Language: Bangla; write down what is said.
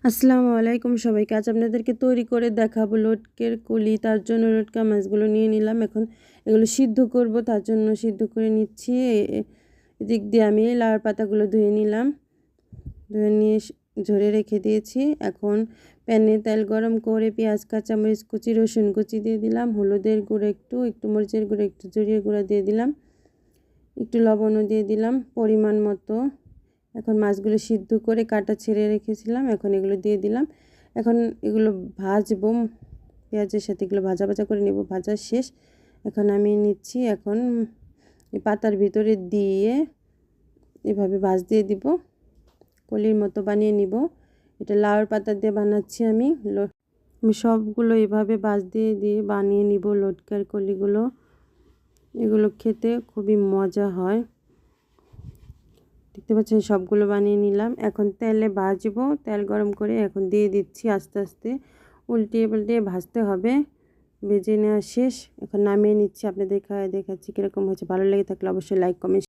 আসসালামু আলাইকুম সবাইকে। আজ আপনাদেরকে তৈরি করে দেখাবো লটকের কলি। তার জন্য লটকা মাছগুলো নিয়ে নিলাম। এখন এগুলো সিদ্ধ করব, তার জন্য সিদ্ধ করে নিচ্ছি। এদিক দিয়ে আমি লাউয়ের পাতাগুলো ধুয়ে নিলাম, ধুয়ে নিয়ে ঝরে রেখে দিয়েছি। এখন প্যানে তেল গরম করে পেঁয়াজ, কাঁচামরিচ কুচি, রসুন কুচি দিয়ে দিলাম, হলুদের গুঁড়ো একটু মরিচের গুঁড়ো একটু, জিরের গুঁড়ো দিয়ে দিলাম, একটু লবণও দিয়ে দিলাম পরিমাণ মতো। এখন মাছগুলো সিদ্ধ করে কাটা ছেড়ে রেখেছিলাম, এখন এগুলো দিয়ে দিলাম। এখন এগুলো ভাজবো, পেঁয়াজের সাথে এগুলো ভাজা ভাজা করে নেব। ভাজা শেষ, এখন আমি নিচ্ছি। এখন এই পাতার ভিতরে দিয়ে এভাবে ভাজ দিয়ে দিব, কলির মতো বানিয়ে নিব। এটা লাউয়ের পাতা দিয়ে বানাচ্ছি আমি সবগুলো এভাবে ভাজ দিয়ে দিয়ে বানিয়ে নিব লটকার কলিগুলো। এগুলো খেতে খুবই মজা হয়। দেখতে পাচ্ছেন সবগুলো বানিয়ে নিলাম। এখন তেলে ভাজবো, তেল গরম করে এখন দিয়ে দিচ্ছি। আস্তে আস্তে উল্টিয়ে পাল্টিয়ে ভাজতে হবে। ভেজে নেওয়া শেষ, এখন নামিয়ে নিচ্ছি। আপনাদের দেখাচ্ছি কীরকম হয়েছে। ভালো লেগে থাকলে অবশ্যই লাইক কমেন্ট